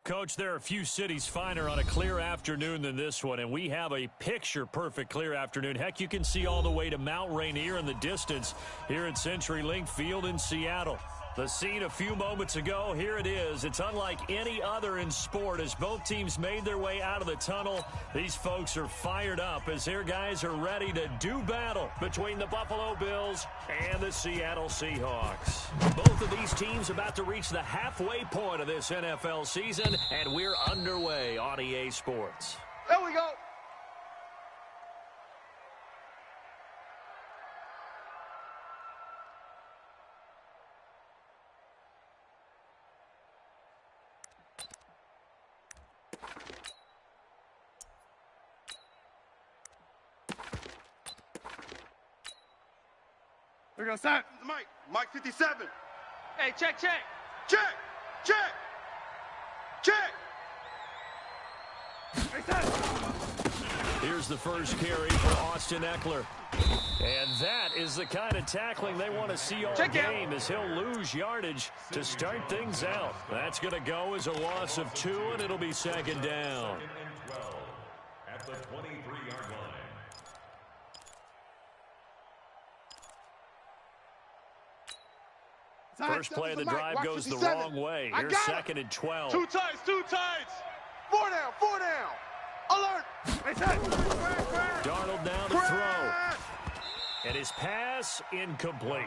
Coach, there are a few cities finer on a clear afternoon than this one, and we have a picture-perfect clear afternoon. Heck, you can see all the way to Mount Rainier in the distance here at CenturyLink Field in Seattle. The scene a few moments ago, here it is. It's unlike any other in sport as both teams made their way out of the tunnel. These folks are fired up as their guys are ready to do battle between the Buffalo Bills and the Seattle Seahawks. Both of these teams about to reach the halfway point of this NFL season, and we're underway on EA Sports. There we go. We're going to start. Mike 57. Hey, check. Check. Here's the first carry for Austin Eckler. And that is the kind of tackling they want to see all game as he'll lose yardage to start things out. That's going to go as a loss of 2, and it'll be second down. At the 23-yard line. First play of the drive goes the wrong way. Here's second and 12. Two tights. 4 down. Alert. Darnold down to throw. And his pass incomplete.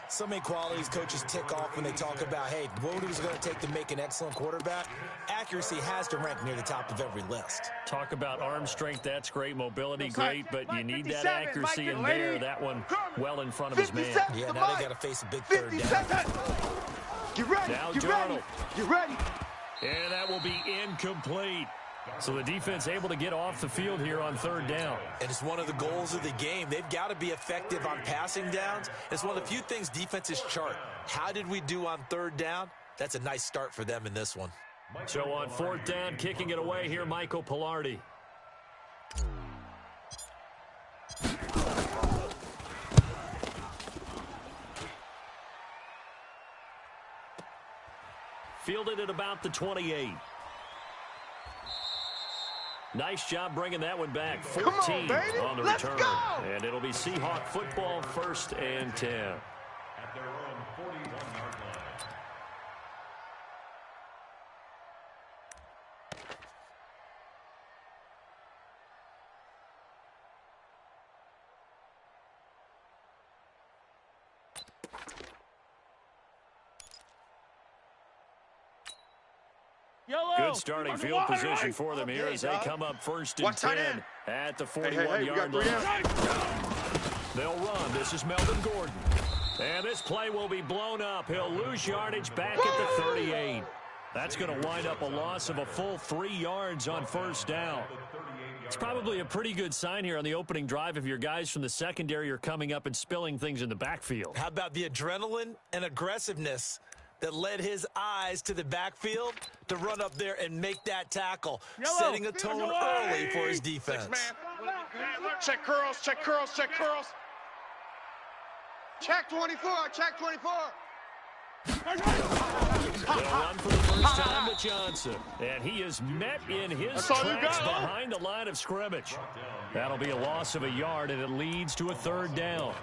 So many qualities coaches tick off when they talk about, hey, what it was going to take to make an excellent quarterback. Accuracy has to rank near the top of every list. Talk about arm strength, that's great. Mobility, great, but you need that accuracy in there. That one well in front of his man. Yeah, now they got to face a big third down. Get ready. Now Get Darnold. ready. And that will be incomplete. So the defense able to get off the field here on third down. And it's one of the goals of the game. They've got to be effective on passing downs. It's one of the few things defenses chart. How did we do on third down? That's a nice start for them in this one. So on fourth down, kicking it away here, Michael Pilardi. Fielded at about the 28. Nice job bringing that one back. 14 on the return. And it'll be Seahawk football, 1st and 10. At their own 41-yard line. Good starting field position for them here as they come up 1st and 10 at the 41-yard line. They'll run. This is Melvin Gordon. And this play will be blown up. He'll lose yardage back at the 38. That's going to wind up a loss of a full 3 yards on first down. It's probably a pretty good sign here on the opening drive if your guys from the secondary are coming up and spilling things in the backfield. How about the adrenaline and aggressiveness that led his eyes to the backfield to run up there and make that tackle, setting a tone early for his defense. Check curls. Check 24. They'll run for the first time with Johnson. And he is met in his tracks behind the line of scrimmage. That'll be a loss of a yard, and it leads to a third down.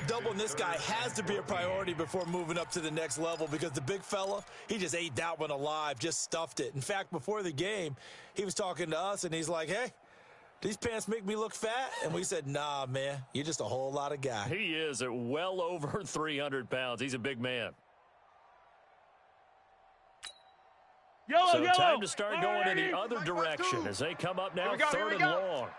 Doubling this guy has to be a priority before moving up to the next level because the big fella, he just ate that one alive, just stuffed it. In fact, before the game, he was talking to us, and he's like, hey, these pants make me look fat? And we said, nah, man, you're just a whole lot of guy. He is at well over 300 pounds. He's a big man. So time to start going in the other direction as they come up now, 3rd and long.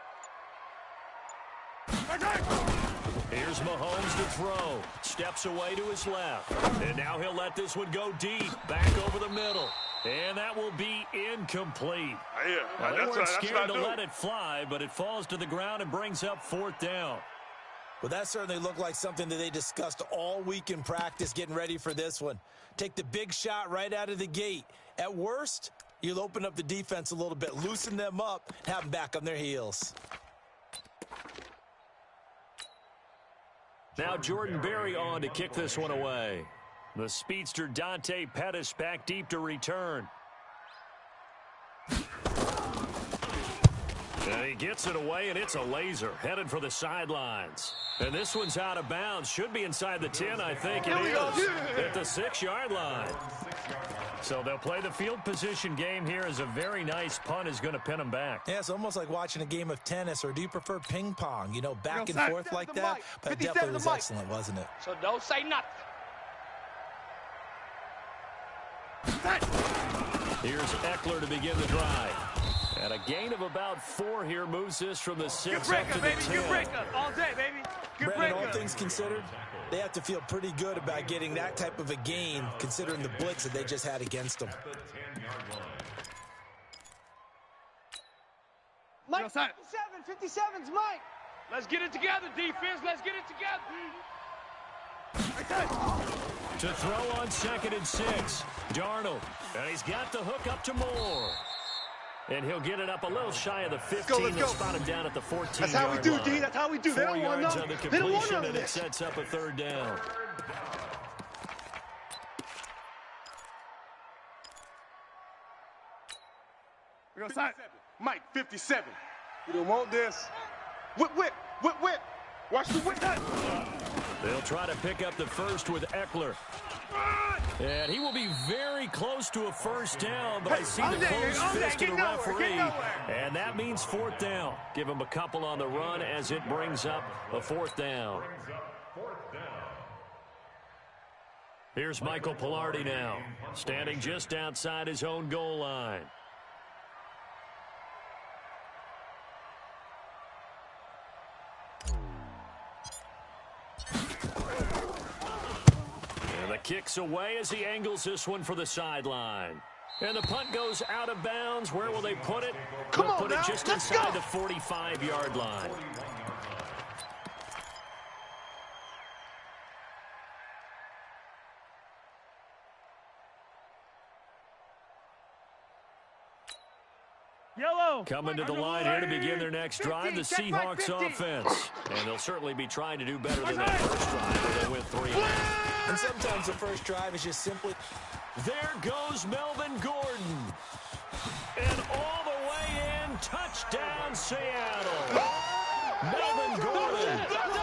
Here's Mahomes to throw. Steps away to his left. And now he'll let this one go deep. Back over the middle. And that will be incomplete. Well, they weren't scared to let it fly, but it falls to the ground and brings up 4th down. Well, that certainly looked like something that they discussed all week in practice getting ready for this one. Take the big shot right out of the gate. At worst, you'll open up the defense a little bit, loosen them up, and have them back on their heels. Now Jordan Berry on to kick this one away. The speedster Dante Pettis back deep to return. And he gets it away, and it's a laser headed for the sidelines. And this one's out of bounds. Should be inside the 10, I think it is. At the 6-yard line. So they'll play the field position game here as a very nice punt is going to pin them back. Yeah, it's almost like watching a game of tennis, or do you prefer ping pong? You know, back and forth like that? But it definitely was excellent, wasn't it? So don't say nothing. Here's Eckler to begin the drive. And a gain of about 4 here moves this from the 6 up to the 10. Good breaker, all day, baby. Good Brandon, all breaker. things considered, they have to feel pretty good about getting that type of a gain, considering the blitz that they just had against them. Mike, 57's Mike. Let's get it together, defense. Let's get it together. To throw on 2nd and 6. Darnold. And he's got the hook up to Moore. And he'll get it up a little shy of the 15. Let's go. They'll spot him down at the 14-yard line. That's how we do, D. That's how we do. They 4 don't want yards none. on the They don't want completion, none of and it this. sets up a 3rd down. We go side. Mike, 57. We don't want this. Whip, whip, whip, whip. Watch the whip. They'll try to pick up the first with Eckler. And he will be very close to a 1st down, but I see the closed fist of the referee. And that means 4th down. Give him a couple on the run as it brings up a 4th down. Here's Michael Pilardi now, standing just outside his own goal line. Kicks away as he angles this one for the sideline. And the punt goes out of bounds. Where will they put it? They'll put it just inside the 45-yard line. Yellow. Coming to the line here to begin their next drive, the Seahawks offense. And they'll certainly be trying to do better than that first drive where they went 3 and out. And sometimes the first drive is just simply... There goes Melvin Gordon. And all the way in, touchdown Seattle. Melvin Gordon,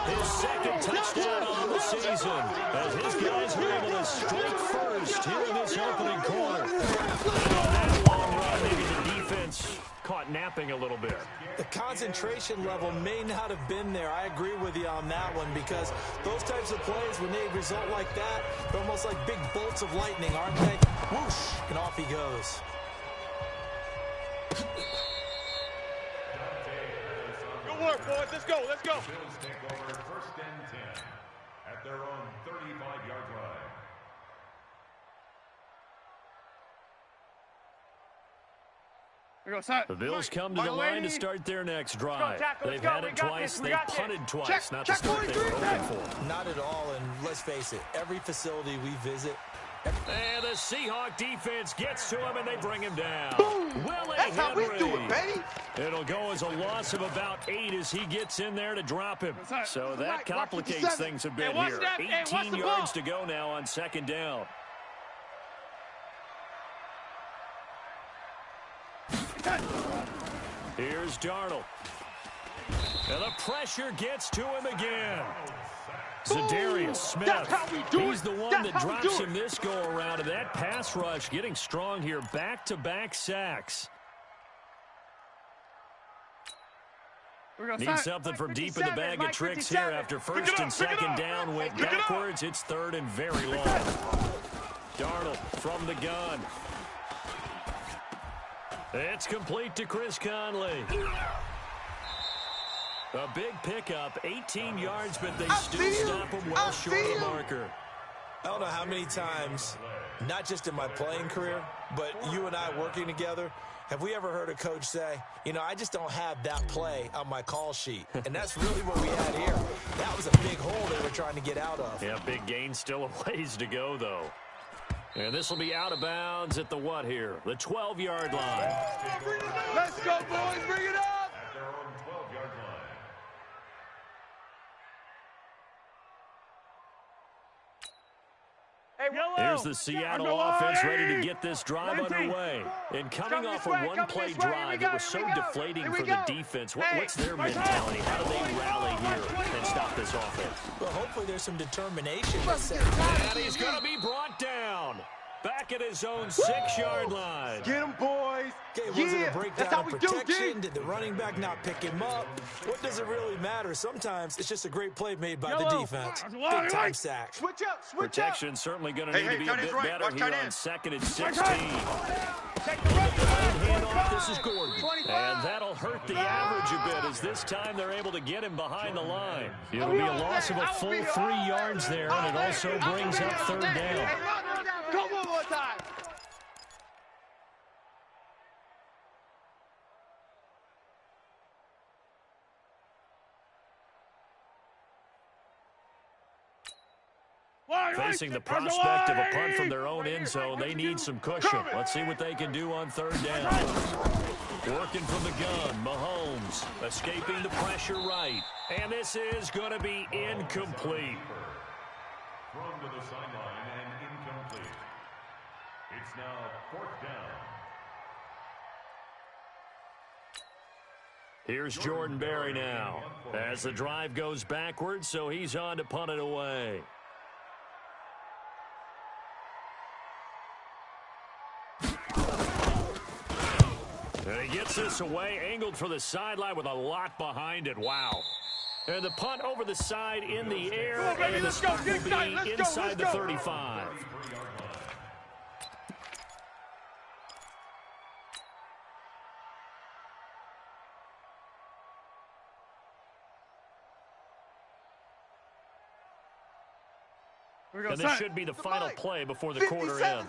his 2nd touchdown on the season, as his guys were able to strike first here in this opening quarter. And on that long run, maybe the defense caught napping a little bit. The concentration level may not have been there. I agree with you on that one, because those types of plays, when they result like that, they're almost like big bolts of lightning, aren't they? Whoosh, and off he goes. Good work, boys. Let's go. Let's go. Bills take over 1st and 10 at their own 35-yard line. We go side. The Bills come to the line to start their next drive. They've had it twice. They've punted twice. Not the start they were hoping for. Not at all, and let's face it, every facility we visit... And the Seahawk defense gets to him, and they bring him down. Willie That's how we Henry. do it, baby. It'll go as a loss of about 8 as he gets in there to drop him. So that complicates things a bit here. 18 yards to go now on 2nd down. Here's Darnold. And the pressure gets to him again. Zadarius Smith, he's the one that drops him this go-around. And that pass rush getting strong here. Back-to-back sacks. Need something from deep in the bag of tricks here after 1st and 2nd down. Went backwards. It's 3rd and very long. Darnold from the gun. It's complete to Chris Conley. A big pickup, 18 yards, but they still stop him well short of the marker. I don't know how many times, not just in my playing career, but you and I working together, have we ever heard a coach say, you know, I just don't have that play on my call sheet. And that's really what we had here. That was a big hole they were trying to get out of. Yeah, big gain, still a ways to go, though. And this will be out of bounds at the what here? The 12-yard line. Let's go, boys. Bring it up. At their own 12-yard line. Here's the Seattle offense ready to get this drive underway. And coming off a one-play drive, it was so deflating for the defense. What's their mentality? How do they rally here and stop this offense? Well, hopefully there's some determination. And he's going to be brought down. Back at his own 6-yard line. Get him, boys. Okay, was it a breakdown in protection? Did the running back not pick him up? What does it really matter? Sometimes it's just a great play made by the defense. Big-time sack. Switch up. Protection certainly going to need to be a bit better here on 2nd and 16. Handoff, this is Gordon. And that'll hurt the average a bit as this time they're able to get him behind the line. It'll be a loss of a full 3 yards there, and it also brings up 3rd down. Come one more time. Facing the prospect of a punt from their own end zone, they need some cushion. Let's see what they can do on 3rd down. Working from the gun, Mahomes escaping the pressure right. And this is going to be incomplete. Thrown to the sideline and incomplete. It's now 4th down. Here's Jordan Berry now as the drive goes backwards, so he's on to punt it away. And he gets this away, angled for the sideline with a lot behind it. Wow. And the punt over the side in the air, and the stop will be inside the 35. And this should be the final play before the quarter ends.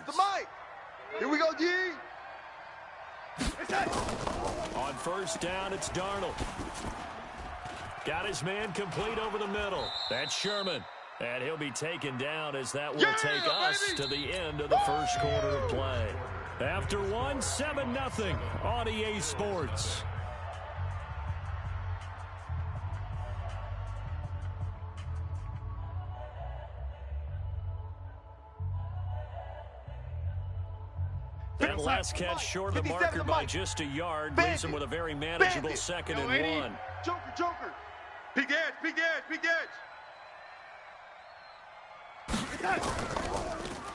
Here we go, D. On 1st down, it's Darnold. Got his man complete over the middle. That's Sherman. And he'll be taken down as that will take us to the end of the 1st quarter of play. After 7-0 on EA Sports. That last catch short of the marker by just a yard leaves him with a very manageable 2nd and 1. Joker. Big edge.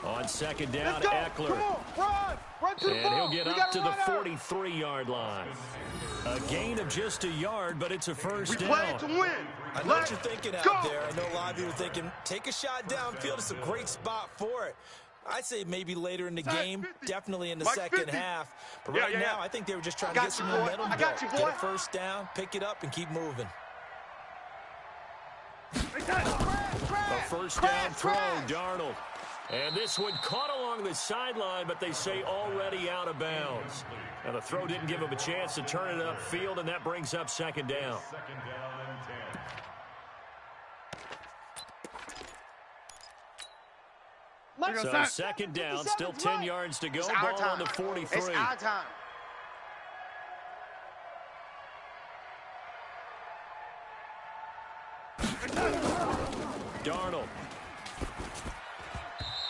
On 2nd down, Eckler. And he'll get up to the 43-yard line. A gain of just a yard, but it's a 1st down. We play to win. I know what you're thinking out there. I know a lot of you are thinking, take a shot downfield. It's a great spot for it. I'd say maybe later in the game, definitely in the second half. But right now, I think they were just trying to get some momentum. Get a 1st down, pick it up, and keep moving. A 1st down throw, Darnold. And this one caught along the sideline, but they say already out of bounds. And the throw didn't give him a chance to turn it upfield, and that brings up 2nd down. 2nd down and 10. So 2nd down, still 10 yards to go. Ball on the 43. It's our time. Darnold.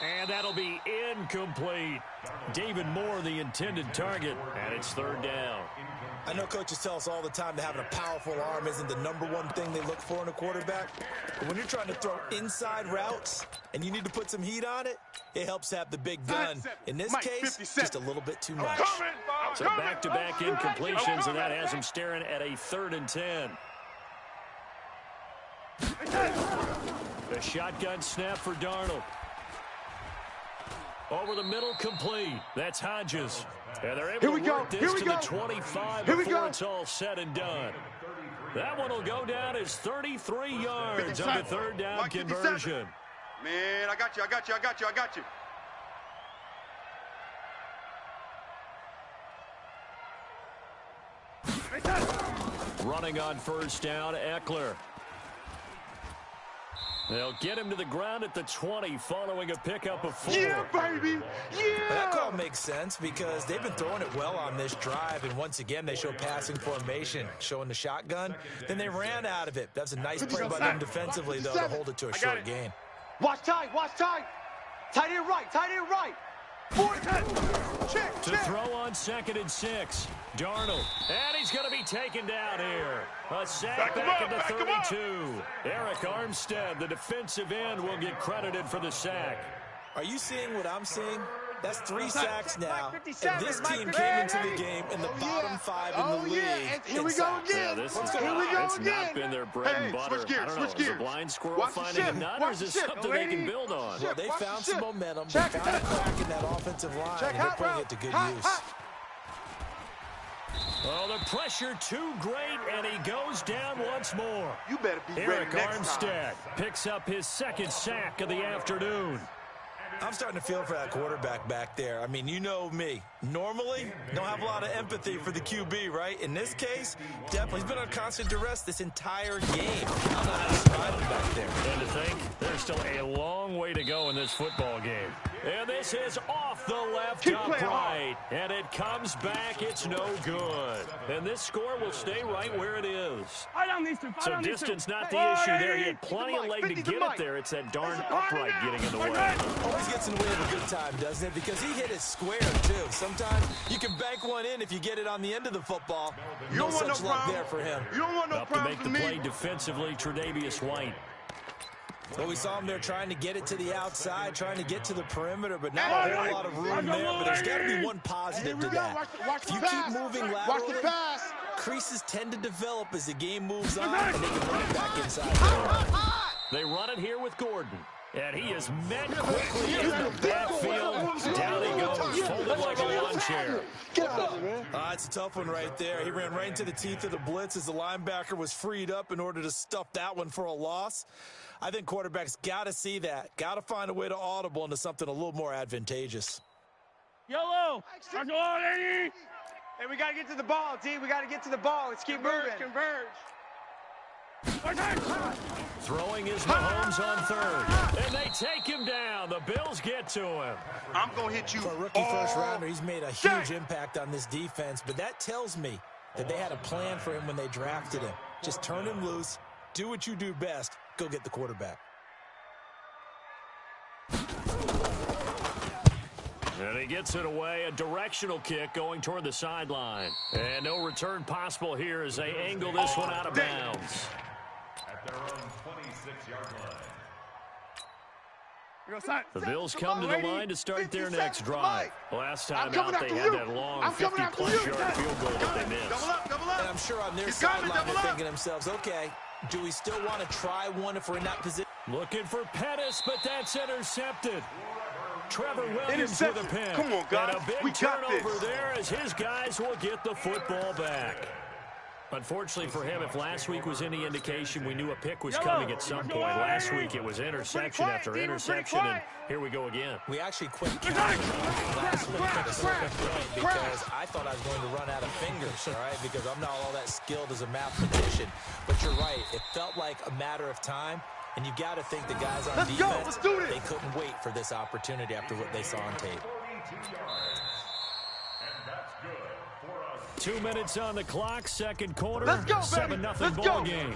And that'll be incomplete. David Moore, the intended target, and it's 3rd down. I know coaches tell us all the time that having a powerful arm isn't the #1 thing they look for in a quarterback. But when you're trying to throw inside routes and you need to put some heat on it, it helps to have the big gun. In this case, just a little bit too much. So back-to-back incompletions, and that has him staring at a 3rd and 10. The shotgun snap for Darnold. Over the middle, complete. That's Hodges. And they're able to work this to the 25 before it's all said and done. That one will go down as 33 yards on the 3rd down conversion. Man, I got you. Running on 1st down, Eckler. They'll get him to the ground at the 20 following a pickup of 4. Yeah, baby. Yeah. That call makes sense because they've been throwing it well on this drive, and once again they show passing formation, showing the shotgun. Then they ran out of it. That's a nice play by them defensively, though, to hold it to a short gain. Watch tight. Tight end right, tight end right. To throw on 2nd and 6. Darnold. And he's going to be taken down here. A sack back into 32. Eric Armstead, the defensive end, will get credited for the sack. Are you seeing what I'm seeing? That's 3 sacks now, and this team came into the game in the bottom 5 in the league. Here we go again. Yeah, this is it's not been their bread and butter. Switch gears, I don't know, switch is gears. the blind squirrel Watch the finding a shift. nut, or Watch is the this shift. something they can build on? Well, they Watch found the some shift. momentum. They Check found it it back in that offensive line, Check and they're out putting route. it to good Hot, use. hot. Oh, the pressure too great, and he goes down once more. You better be Eric ready next time. Armstead picks up his 2nd sack of the afternoon. I'm starting to feel for that quarterback back there. I mean, you know me. Normally, don't have a lot of empathy for the QB, right? In this case, definitely. He's been on constant duress this entire game. I'm not surprised back there. And to think, there's still a long way to go in this football game. And this is off the left upright. And it comes back. It's no good. And this score will stay right where it is. So distance not the issue there. He had plenty of leg to get it there. It's that darn upright getting in the way. Always gets in the way of a good time, doesn't it? Because he hit it square, too. Sometimes you can bank one in if you get it on the end of the football. You don't want no such luck problem. there for him. You don't want no Up to problem make for the play me. defensively, Tre'Davious White. Well, we saw him there trying to get it to the outside, trying to get to the perimeter, but not a whole lot of room there. But there's got to be one positive to that. Watch If you the keep pass. moving Watch laterally, the pass. creases tend to develop as the game moves on, and they can run it back inside. They run it here with Gordon. And he is met quickly in the backfield. Down he goes, folded like a lawn chair. Get out of here, man. It's a tough one right there. He ran right into the teeth of the blitz as the linebacker was freed up in order to stuff that one for a loss. I think quarterbacks got to see that. Got to find a way to audible into something a little more advantageous. Yellow. Hey, we got to get to the ball, D. We got to get to the ball. Let's keep moving. Converge. Throwing is Mahomes on 3rd. And they take him down. The Bills get to him. I'm going to hit you. For a rookie first-rounder, he's made a huge impact on this defense, but that tells me that they had a plan for him when they drafted him. Just turn him loose, do what you do best, go get the quarterback. And he gets it away, a directional kick going toward the sideline. And no return possible here as they angle this one out of bounds. At their own 26-yard line. The Bills come to the line to start their next drive. Last time out, they had that long 50-plus-yard field goal that they missed. Double up. And I'm sure on their He's coming, sideline they're double up. thinking to themselves, okay, do we still want to try one if we're in that position? Looking for Pettis, but that's intercepted. Trevor Williams with a Interception. pick. Come on, guys. And a big We got turnover this. there as his guys will get the football back. Unfortunately for him, if last week was any indication, we knew a pick was coming at some point. Last week it was interception after interception, and here we go again. We actually quit counting last week at a certain point because I thought I was going to run out of fingers, all right, because I'm not all that skilled as a mathematician. But you're right. It felt like a matter of time, and you got to think the guys on defense, Let's do this. they couldn't wait for this opportunity after what they saw on tape. 42 yards. And that's good for us. 2 minutes on the clock, second quarter. Let's go, baby. 7-0 Let's ball go. game.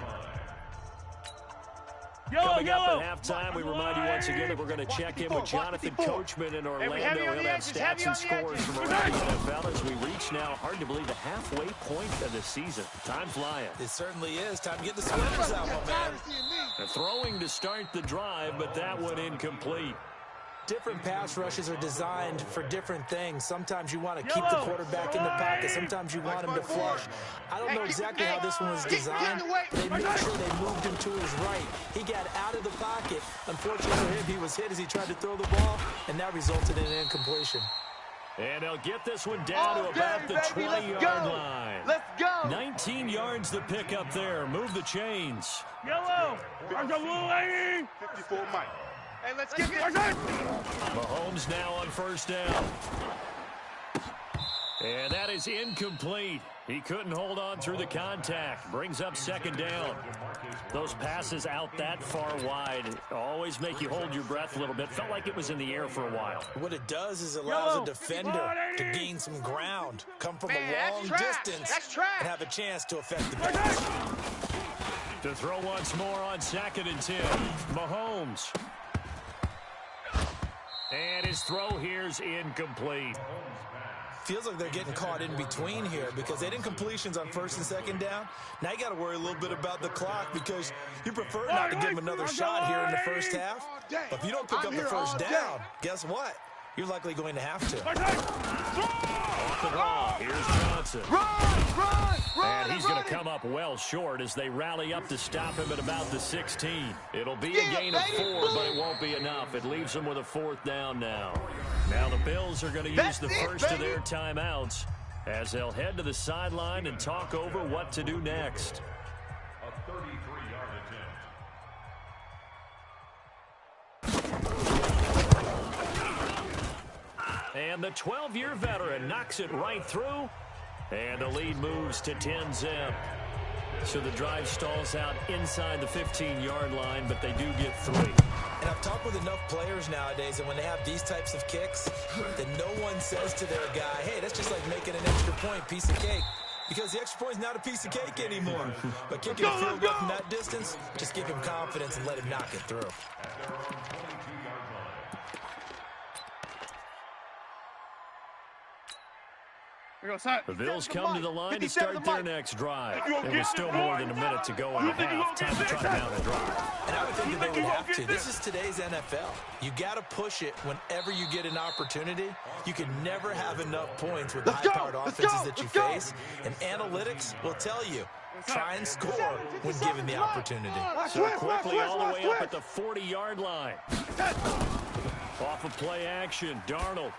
Yellow, Coming up yellow. at halftime, we remind you once again that we're going to check in with Jonathan Coachman in Orlando. heavy on He'll the have edges, stats heavy and on the scores edges. from around the NFL as we reach now, hard to believe, the halfway point of the season. Time flying. It certainly is. Time to get the sweaters out, my man. They're throwing to start the drive, but that one incomplete. Different pass rushes are designed for different things. Sometimes you want to keep the quarterback in the pocket. Sometimes you want him to flush. I don't know exactly how this one was designed. They made sure they moved him to his right. He got out of the pocket. Unfortunately for him, he was hit as he tried to throw the ball, and that resulted in an incompletion. And they'll get this one down to about the 20-yard line. Let's go. 19 yards to pick up there. Move the chains. Yellow. 54 Mike. Hey, let's get this. Mahomes now on first down. And that is incomplete. He couldn't hold on through the contact. Brings up second down. Those passes out that far wide always make you hold your breath a little bit. Felt like it was in the air for a while. What it does is allows a defender to gain some ground, come from a long distance, and have a chance to affect the pass. To throw once more on 2nd and 10. Mahomes. And his throw here's incomplete. Feels like they're getting caught in between here because they didn't completions on first and second down. Now you got to worry a little bit about the clock because you prefer not to give them another shot here in the first half. But if you don't pick up the first down, guess what? You're likely going to have to. Off the draw, here's Johnson. And he's going to come up well short as they rally up to stop him at about the 16. It'll be a gain of 4, but it won't be enough. It leaves them with a 4th down now. Now the Bills are going to use the first of their timeouts as they'll head to the sideline and talk over what to do next. A 33-yard attempt. And the 12-year veteran knocks it right through. And the lead moves to 10-zip. So the drive stalls out inside the 15-yard line, but they do get 3. And I've talked with enough players nowadays that when they have these types of kicks, that no one says to their guy, hey, that's just like making an extra point, piece of cake. Because the extra point is not a piece of cake anymore. But kicking a field goal from that distance, just give him confidence and let him knock it through. The Bills come to the line to start their next drive. It was still more than a minute to go in the half. Time to try to mount a drive. And I would think that they would have to. This is today's NFL. You got to push it whenever you get an opportunity. You can never have enough points with the high-powered offenses that you face. And analytics will tell you, try and score when given the opportunity. So quickly all the way up at the 40-yard line. Off of play action, Darnold.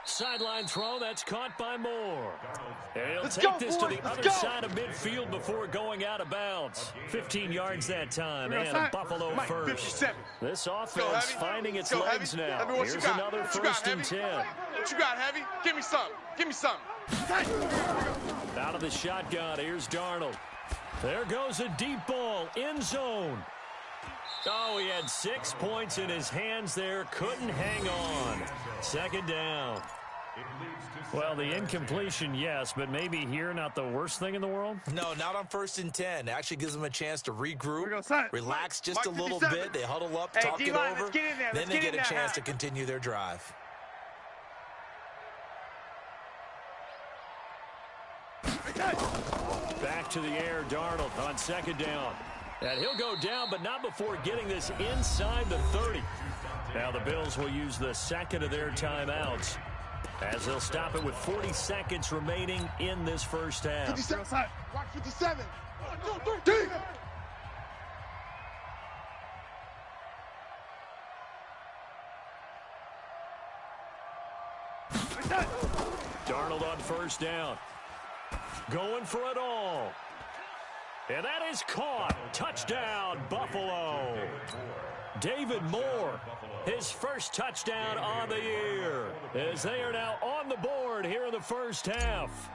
Sideline throw, that's caught by Moore. And he'll take this to the other side of midfield before going out of bounds. 15 yards that time, and a Buffalo first. This offense finding its legs now. Here's another 1st and 10. What you got, Heavy? Give me something. Give me something. Out of the shotgun, here's Darnold. There goes a deep ball, end zone. Oh, he had 6 points in his hands there. Couldn't hang on. 2nd down. Well, the incompletion, yes, but maybe here not the worst thing in the world? No, not on 1st and 10. It actually gives them a chance to regroup, relax just a little bit. They huddle up, talk it over, then they get a chance to continue their drive. Back to the air, Darnold on 2nd down. And he'll go down, but not before getting this inside the 30. Now the Bills will use the 2nd of their timeouts as they'll stop it with 40 seconds remaining in this first half. 57. Watch 57. 1, 2, 3. Darnold on 1st down. Going for it all. And that is caught. Touchdown, Buffalo. David Moore, his first touchdown on the year, as they are now on the board here in the first half.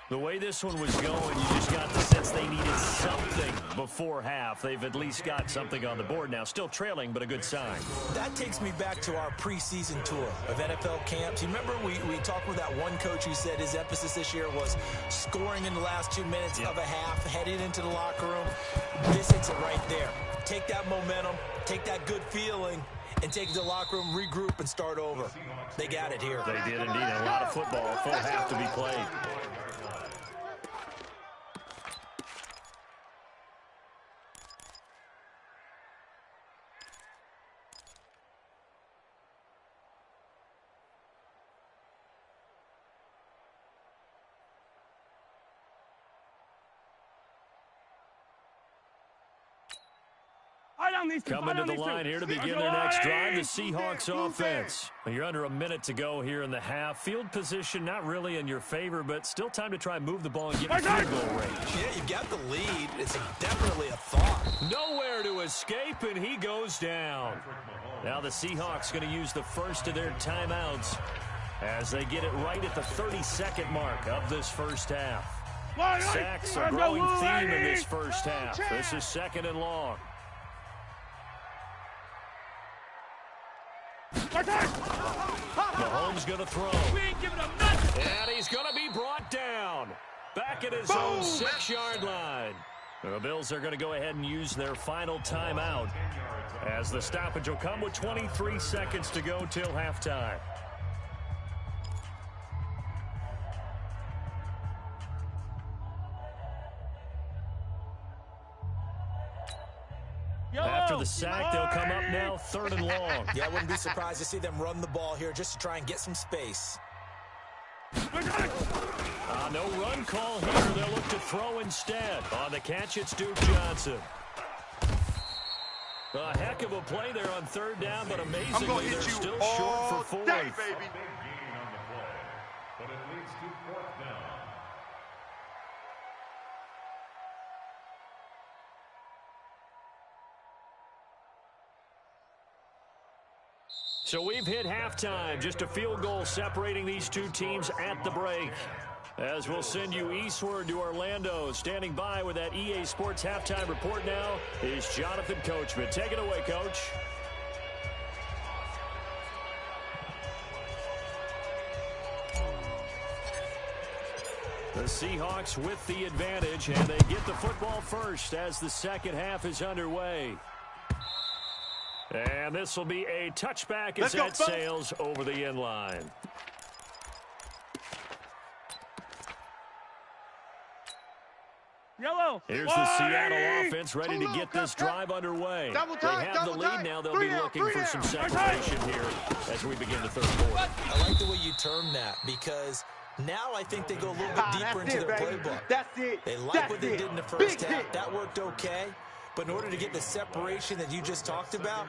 The way this one was going, you just got the sense they needed something before half. They've at least got something on the board now. Still trailing, but a good sign. That takes me back to our preseason tour of NFL camps. You remember we talked with that one coach who said his emphasis this year was scoring in the last 2 minutes of a half, heading into the locker room. This hits it right there. Take that momentum, take that good feeling, and take it to the locker room, regroup, and start over. They got it here. They did indeed. A lot of football, full half to be played. Coming to the line here to begin their next drive, the Seahawks offense. You're under a minute to go here in the half. Field position not really in your favor, but still time to try and move the ball and get in field goal range. Yeah, you've got the lead. It's definitely a thought. Nowhere to escape, and he goes down. Now the Seahawks going to use the first of their timeouts as they get it right at the 30-second mark of this first half. Sacks a growing theme in this first half. This is 2nd and long. Mahomes going to throw. And he's going to be brought down. Back at his own 6-yard line. The Bills are going to go ahead and use their final timeout as the stoppage will come with 23 seconds to go till halftime. After the sack, they'll come up now 3rd and long. Yeah, I wouldn't be surprised to see them run the ball here just to try and get some space. No run call here. They'll look to throw instead. On the catch, it's Duke Johnson. A heck of a play there on 3rd down, but amazingly, they're still short for 4th. Day, baby. Big gain on the play, but it leads to 4th down. So we've hit halftime. Just a field goal separating these two teams at the break. As we'll send you eastward to Orlando. Standing by with that EA Sports halftime report now is Jonathan Coachman. Take it away, Coach. The Seahawks with the advantage, and they get the football first as the second half is underway. And this will be a touchback as that sails over the end line. Yellow. Here's the Seattle offense ready to get this drive underway. They have the lead now. They'll be looking for some separation here as we begin the 3rd quarter. I like the way you term that because now I think they go a little bit deeper into their playbook. That's it. They like what they did in the first half. That worked okay. But in order to get the separation that you just talked about,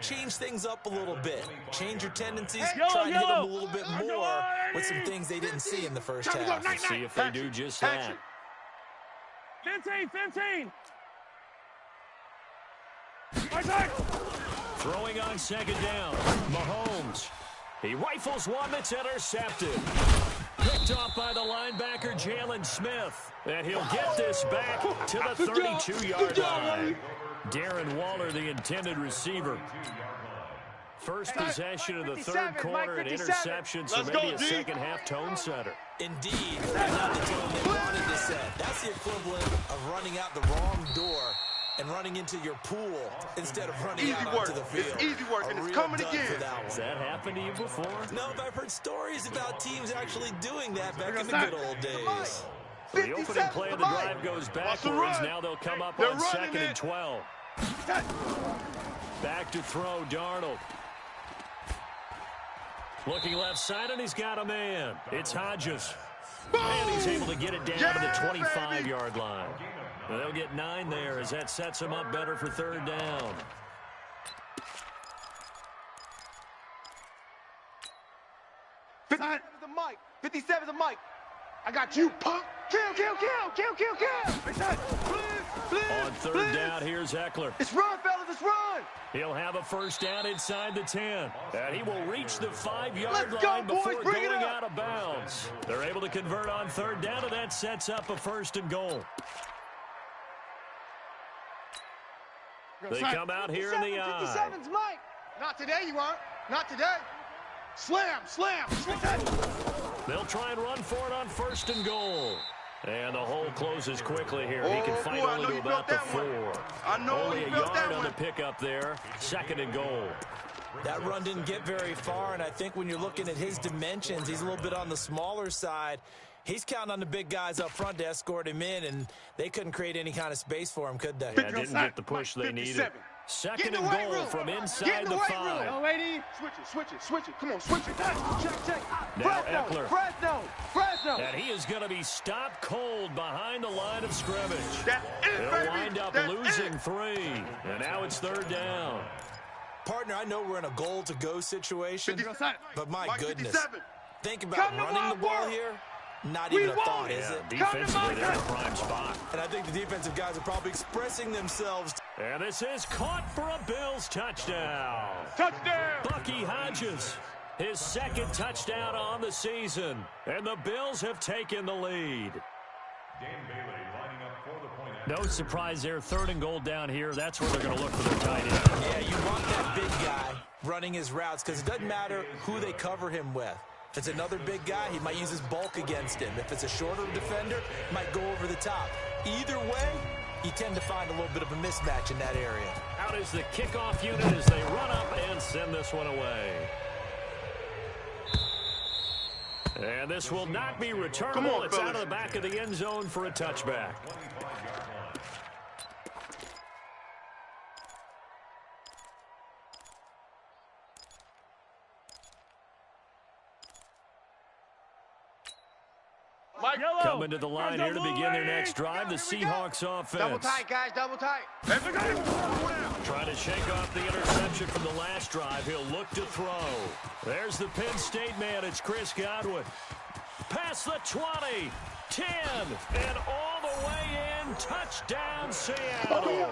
change things up a little bit. Change your tendencies. Try and hit them a little bit more with some things they didn't see in the first half. We'll see if they do just that. 15. Throwing on 2nd down. Mahomes. He rifles one that's intercepted. Picked off by the linebacker, Jalen Smith. And he'll get this back to the 32-yard line. Darren Waller, the intended receiver. First possession of the 3rd quarter, an interception, so maybe a second half tone setter. Indeed, not the tone they wanted to set. That's the equivalent of running out the wrong door and running into your pool instead of running out onto the field. It's easy work, and it's coming again. Has that happened to you before? No, but I've heard stories about teams actually doing that back in the good old days. So the opening play of the drive goes backwards. Now they'll come up on 2nd and 12. Back to throw, Darnold. Looking left side, and he's got a man. It's Hodges. And he's able to get it down to the 25-yard line. They'll get 9 there as that sets him up better for 3rd down. The mic. 57 the mic. I got you, punk. Kill. On 3rd down, here's Eckler. It's run, fellas, it's run. He'll have a 1st down inside the 10. And he will reach the 5-yard Let's go, line before boys, bring it going up. out of bounds. They're able to convert on 3rd down, and that sets up a 1st and goal. They come out here in the eye. 57's Mike. Not today, you aren't. Not today. Slam. They'll try and run for it on 1st and goal. And the hole closes quickly here. He can fight only to about the 4. Only a yard on the pickup there. 2nd and goal. That run didn't get very far, and I think when you're looking at his dimensions, he's a little bit on the smaller side. He's counting on the big guys up front to escort him in, and they couldn't create any kind of space for him, could they? Yeah, didn't get the push they needed. 2nd and goal from inside the 5. No, lady. Switch it. Come on, switch it. Check. Now Eckler. Fresno. And he is going to be stopped cold behind the line of scrimmage. That's it, They'll baby. wind up That's losing it. 3. And now it's 3rd down. Partner, I know we're in a goal-to-go situation, but my goodness. 57. Think about running the ball here. Not even a thought, is it? Defensively, they're in a prime spot. And I think the defensive guys are probably expressing themselves. And this is caught for a Bills touchdown. Bucky Hodges, his 2nd touchdown on the season. And the Bills have taken the lead. Dan Bailey lining up for the point. No surprise there. 3rd and goal down here. That's where they're going to look for their tight end. Yeah, you want that big guy running his routes because it doesn't matter who they cover him with. If it's another big guy, he might use his bulk against him. If it's a shorter defender, he might go over the top. Either way, you tend to find a little bit of a mismatch in that area. Out is the kickoff unit as they run up and send this one away. And this will not be returnable. It's out of the back of the end zone for a touchback. Coming to the line here to begin their next drive, the Seahawks offense. Double tight, guys, double tight. Trying to shake off the interception from the last drive. He'll look to throw. There's the Penn State man. It's Chris Godwin. Past the 20, 10, and all the way in. Touchdown, Seattle.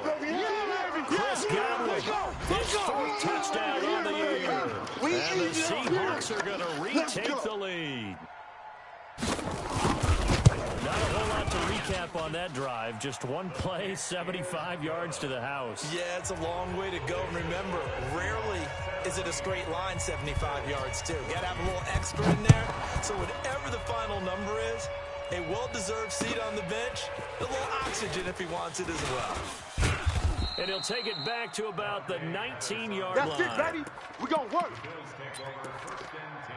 Chris Godwin, his fourth touchdown on the year. And the Seahawks are going to retake the lead. Not a whole lot to recap on that drive. Just one play, 75 yards to the house. Yeah, it's a long way to go. And remember, rarely is it a straight line 75 yards, too. Got to have a little extra in there. So whatever the final number is, a well-deserved seat on the bench, a little oxygen if he wants it as well. And he'll take it back to about the 19-yard line. That's it, baby. We're going to work. Bills take over 1st and 10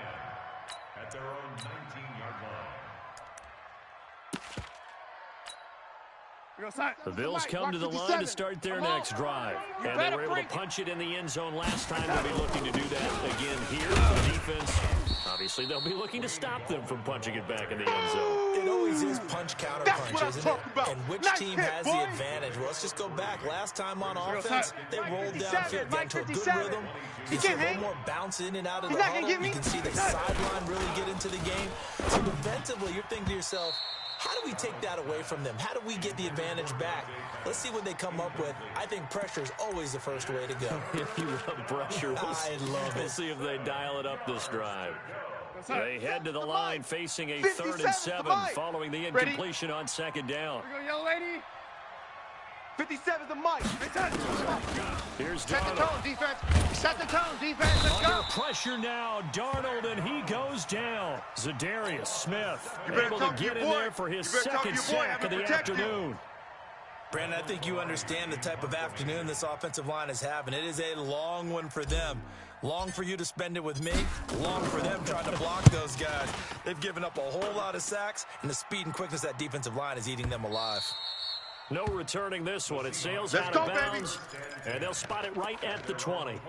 at their own 19-yard line. The Bills come to the line to start their next drive. And they were able to punch it in the end zone last time. They'll be looking to do that again here. The defense, obviously, they'll be looking to stop them from punching it back in the end zone. It always is punch-counter-punch, isn't it? And which team has the advantage? Well, let's just go back. Last time on offense, they rolled downfield, got into a good rhythm. You see a little more bounce in and out of the huddle. You can see the sideline really get into the game. So defensively, you're thinking to yourself, how do we take that away from them? How do we get the advantage back? Let's see what they come up with. I think pressure is always the first way to go. If you love pressure, I love it. We'll see if they dial it up this drive. They head to the line facing a 3rd and 7 following the incompletion on 2nd down. Here we go, young lady. 57 the mic. Here's Set the Darnold. tone, defense. Set the tone, defense. Let's go. Under pressure now, Darnold, and he goes down. Zadarius Smith able to get in there for his 2nd sack of the afternoon. Brandon, I think you understand the type of afternoon this offensive line is having. It is a long one for them. Long for you to spend it with me. Long for them trying to block those guys. They've given up a whole lot of sacks, and the speed and quickness of that defensive line is eating them alive. No returning this one. It sails out of bounds, and they'll spot it right at the 20.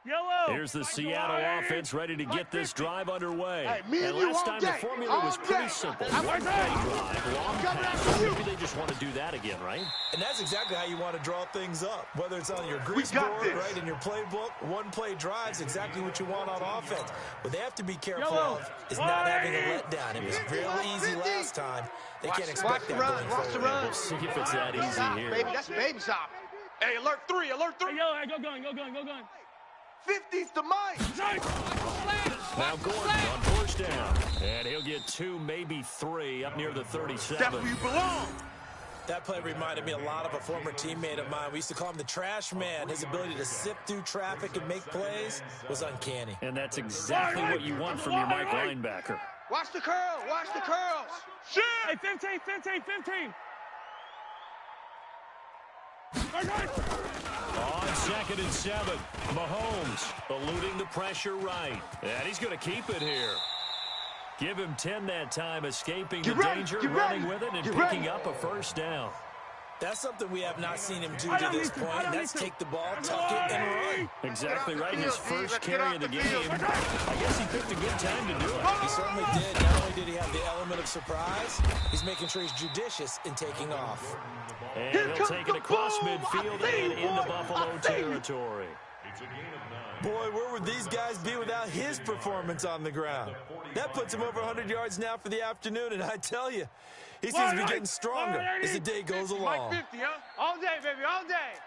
Yellow. Here's the Seattle offense ready to get this drive underway. me And and you last all time the day. formula All was pretty day. simple. I'm One play right. drive, long pass. Maybe they just want to do that again, right? And that's exactly how you want to draw things up. Whether it's on your grease got board, this. right, in your playbook, one-play drives exactly what you want on offense. What they have to be careful Yellow. of is not having a letdown. It was real easy last time. They can't expect that going Watch the forward. run. We'll see if it's that easy Stop, here. baby. That's baby stop. Hey, alert 3, alert 3. Hey, yellow, hey, go gun. 50's the mic. Now Gordon on 1st down. And he'll get 2, maybe 3 up near the 37. That's where you belong. That play reminded me a lot of a former teammate of mine. We used to call him the trash man. His ability to sift through traffic and make plays was uncanny. And that's exactly what you want from your Mike linebacker. Watch the curl. Watch the curls. Shit. Hey, 15. On 2nd and 7, Mahomes eluding the pressure right. And he's going to keep it here. Give him 10 that time, escaping the danger, running with it, and picking up a 1st down. That's something we have not seen him do to this point, and that's take the ball, tuck it, and run. Exactly right. His first carry of the game. I guess he picked a good time to do it. He certainly did. Not only did he have the element of surprise, he's making sure he's judicious in taking off. And he'll take it across midfield and into Buffalo territory. It's a gain of 9. Boy, where would these guys be without his performance on the ground? That puts him over 100 yards now for the afternoon, and I tell you, he seems to be getting stronger as the day goes along. Mike 50, huh? All day, baby, all day.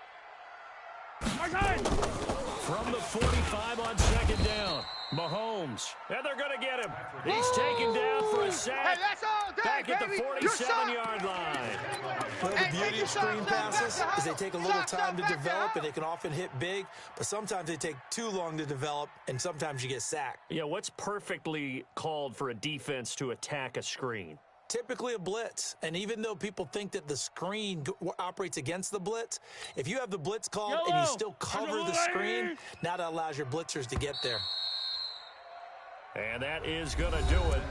From the 45 on 2nd down, Mahomes. And they're going to get him. He's taken down for a Hey, sack. that's all back at the 47-yard line. Well, the beauty of screen passes is they take a little time to develop, and they can often hit big, but sometimes they take too long to develop, and sometimes you get sacked. Yeah, what's perfectly called for a defense to attack a screen? Typically a blitz, and even though people think that the screen operates against the blitz, if you have the blitz called and you still cover the screen, now that allows your blitzers to get there. And that is going to do it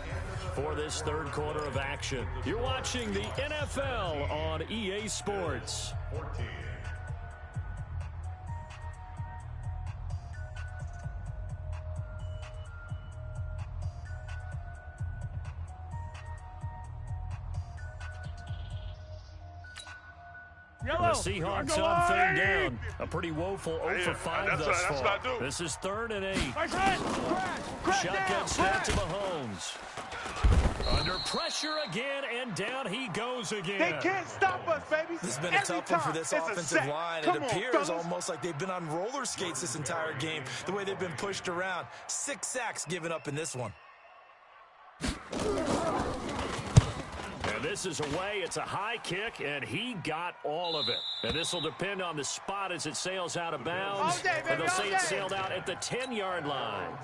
for this third quarter of action. You're watching the NFL on EA Sports. 14. The Seahawks on third down. A pretty woeful 0 for 5 thus far. This is 3rd and 8. Shotgun snap to Mahomes. Under pressure again, and down he goes again. They can't stop us, baby. This has been a tough one for this offensive line. It appears almost like they've been on roller skates this entire game, the way they've been pushed around. 6 sacks given up in this one. And this is away. It's a high kick, and he got all of it. And this will depend on the spot as it sails out of bounds. And they'll say it sailed out at the 10-yard line.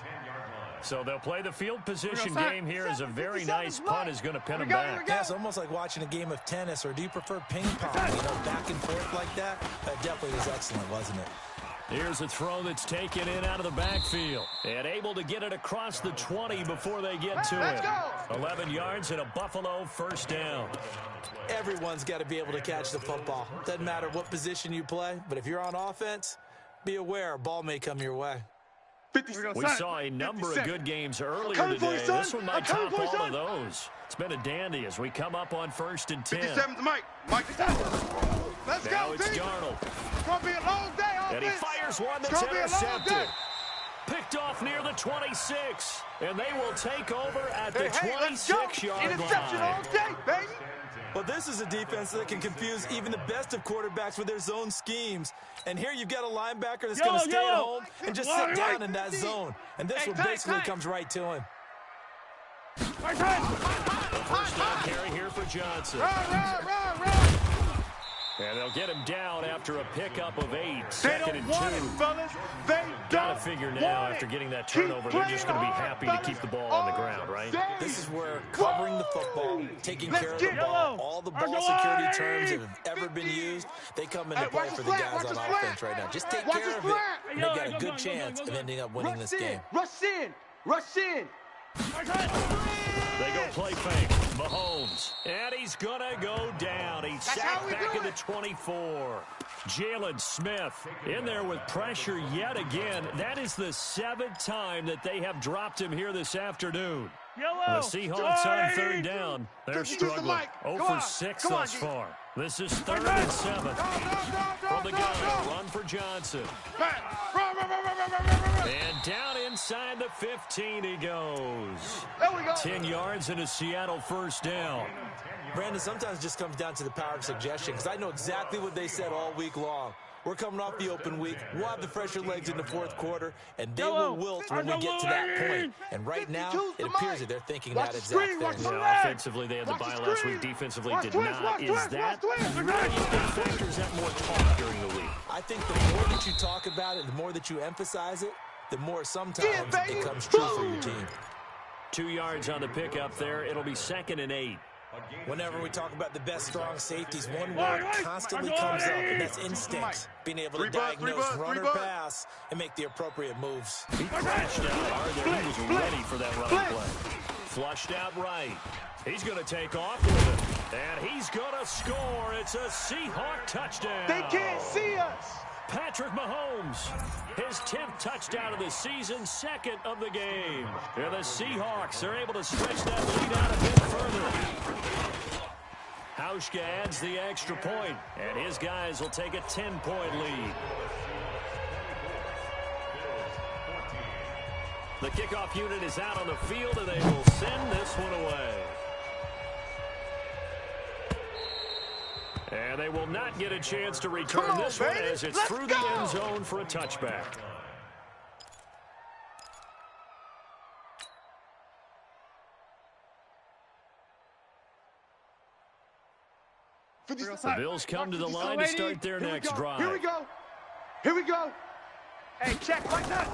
So they'll play the field position game here as a very nice punt is going to pin them back. Yeah, it's almost like watching a game of tennis, or do you prefer ping pong? You know, back and forth like that? That definitely was excellent, wasn't it? Here's a throw that's taken in out of the backfield. And able to get it across the 20 before they get to it. 11 yards and a Buffalo first down. Everyone's got to be able to catch the football. Doesn't matter what position you play, but if you're on offense, be aware a ball may come your way. We saw a number of good games earlier today. This one might top all of those. It's been a dandy as we come up on 1st and 10. 57 to Mike. Let's now go, it's team. Darnold. It's going to be a long day, And he fires one that's intercepted. Picked off near the 26. And they will take over at the 26-yard line. Interception all day, baby. Well, this is a defense that can confuse even the best of quarterbacks with their zone schemes. And here you've got a linebacker that's going to stay at home and just sit down in that zone. And this one basically comes right to him. First down carry here for Johnson. Run. And they'll get him down after a pickup of 8. Second and 2. Fellas. They Got to figure now after getting that turnover, they're just going to be happy to keep the ball on the ground, right? This is where covering the football, taking care of the ball, all the ball security terms that have ever been used, they come into play for the guys on offense right now. Just take care of it, and they got a good chance of ending up winning this game. Rush in. They go play fake. Mahomes. And he's going to go down. He's sacked back at the 24. Jalen Smith in there with pressure yet again. That is the 7th time that they have dropped him here this afternoon. The Seahawks on third down. They're struggling. 0 for 6 thus far. This is 3rd and 7. From the gun, a run for Johnson. And down inside the 15 he goes. 10 yards and a Seattle first down. Brandon, sometimes it just comes down to the power of suggestion, because I know exactly what they said all week long. We're coming off the open week. We'll have the fresher legs in the 4th quarter, and they will wilt when we get to that point. And right now, it appears that they're thinking that exact thing. Yeah, offensively, they had the bye last week. Defensively, did not. Is that really factors that more talk during the week? I think the more that you talk about it, the more that you emphasize it, the more sometimes it comes true for your team. 2 yards on the pickup there. It'll be 2nd and 8. Whenever we talk about the best strong safeties, one word constantly comes up, and that's instinct. Being able to diagnose run or pass and make the appropriate moves. He crashed out hard there. He was ready for that running play. Flushed out right. He's going to take off with it. And he's going to score. It's a Seahawk touchdown. They can't see us. Patrick Mahomes, his 10th touchdown of the season, 2nd of the game. And the Seahawks are able to stretch that lead out a bit further. Hauschka adds the extra point, and his guys will take a 10-point lead. The kickoff unit is out on the field, and they will send this one away. And they will not get a chance to return this one as it's through the end zone for a touchback. The Bills come to the line to start their next drive. Here we go. Here we go. Hey, check. Mike 7.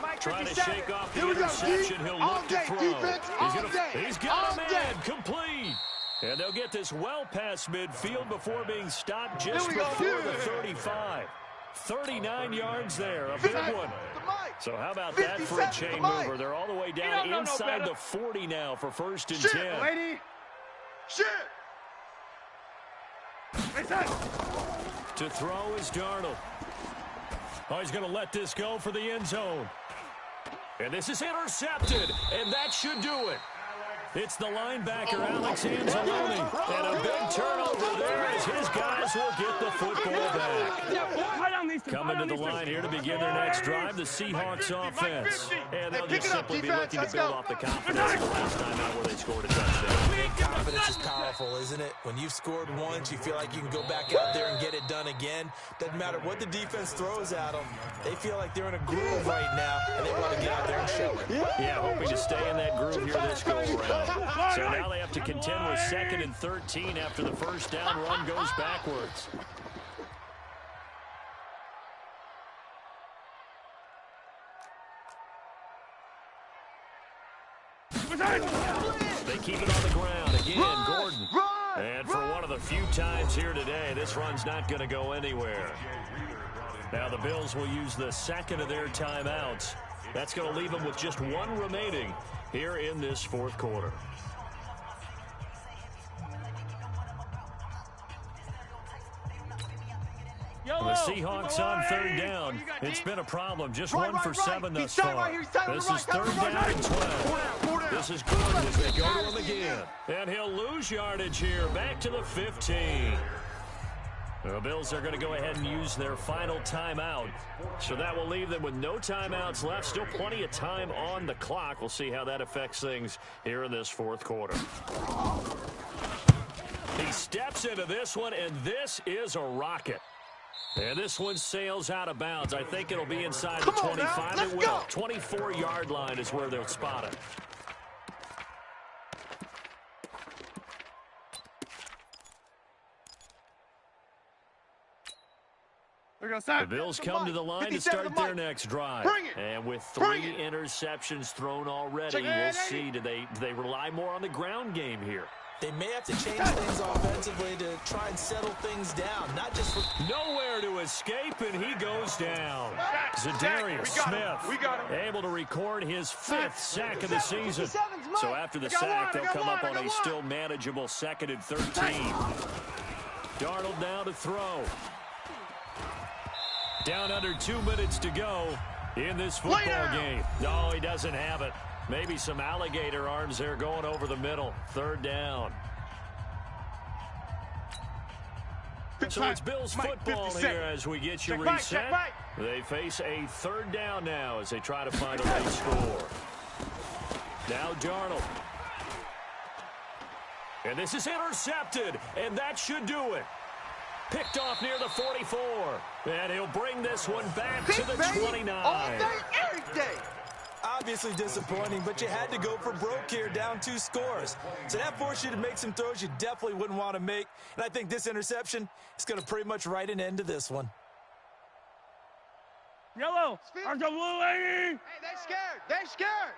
Mike Trying to 57. shake off the Here we go, interception. D. He'll All look to day throw. defense, all day. He's got All a day. man. Complete. And they'll get this well past midfield before being stopped just Here we go. before the 35. 39 yards there. A big one. So how about that for a chain mover? They're all the way down inside the 40 now for 1st and 10. Lady. Shit. To throw is Darnold. Oh, he's going to let this go for the end zone. And this is intercepted, and that should do it. It's the linebacker, Alex Anzalone. And a big turnover there as his guys will get the football back. Coming to the line here to begin their next drive, the Seahawks offense. And they'll just simply be looking to build off the confidence of the last time out where they scored a touchdown. Confidence is powerful, isn't it? When you've scored once, you feel like you can go back out there and get it done again. Doesn't matter what the defense throws at them. They feel like they're in a groove right now, and they want to get out there and show it. Yeah, hoping to stay in that groove here this go-around. So now they have to contend with 2nd and 13 after the first down run goes backwards. They keep it on the ground. Again, Gordon. And for one of the few times here today, this run's not going to go anywhere. Now the Bills will use the second of their timeouts. That's going to leave them with just one remaining here in this 4th quarter. The Seahawks on 3rd down. It's been a problem. Just 1 for 7 thus far. This is 3rd down and 12. This is Gordon as they go to him again. And he'll lose yardage here. Back to the 15. The Bills are going to go ahead and use their final timeout. So that will leave them with no timeouts left. Still plenty of time on the clock. We'll see how that affects things here in this 4th quarter. He steps into this one, and this is a rocket. And this one sails out of bounds. I think it'll be inside the 25. It will. 24-yard line is where they'll spot it. The Bills come to the line to start their next drive. And with 3 interceptions thrown already, we'll see, do they rely more on the ground game here? They may have to change things offensively to try and settle things down, not just for... Nowhere to escape, and he goes down. Zadarius Smith able to record his 5th sack of the season. So after the sack, they'll come up on a still manageable 2nd and 13. Darnold now to throw. Down under 2 minutes to go in this football game. No, he doesn't have it. Maybe some alligator arms there going over the middle. 3rd down. So it's Bills football here as we get you reset. They face a 3rd down now as they try to find a late score. Now Darnold. And this is intercepted, and that should do it. Picked off near the 44. And he'll bring this one back to the 29. All day, every day. Obviously disappointing, but you had to go for broke here, down 2 scores. So that forced you to make some throws you definitely wouldn't want to make. And I think this interception is going to pretty much write an end to this one. Yellow, there's a blue lady. Hey, they scared. They scared.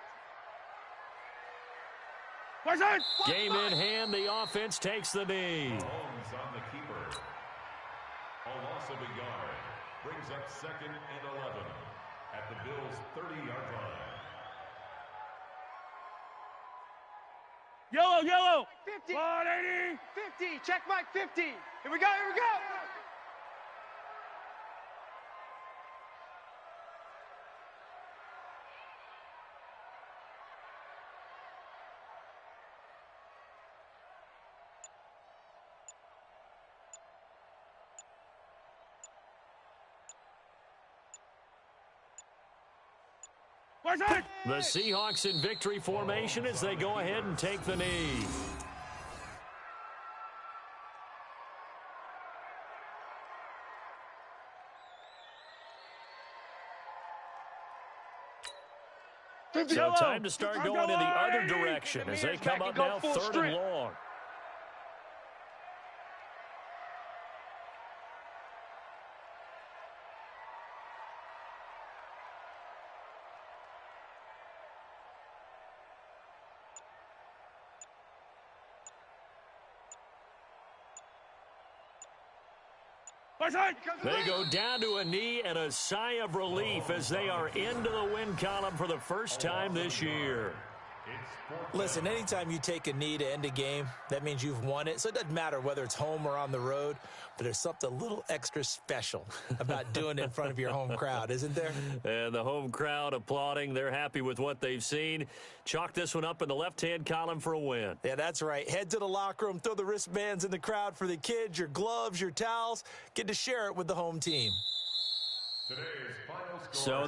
Game in hand, the offense takes the knee. Holmes on the keeper. A loss of a yard brings up 2nd and 11 at the Bills' 30-yard line. Yellow. 50. 180. 50. Check Mike 50. Here we go. The Seahawks in victory formation as they go ahead and take the knee. So time to start going in the other direction as they come up now 3rd and long. They go down to a knee and a sigh of relief as they are into the win column for the first time this year. Listen, anytime you take a knee to end a game, that means you've won it. So it doesn't matter whether it's home or on the road, but there's something a little extra special about doing it in front of your home crowd, isn't there? And the home crowd applauding. They're happy with what they've seen. Chalk this one up in the left-hand column for a win. Yeah, that's right. Head to the locker room, throw the wristbands in the crowd for the kids, your gloves, your towels. Get to share it with the home team. Today's final score. So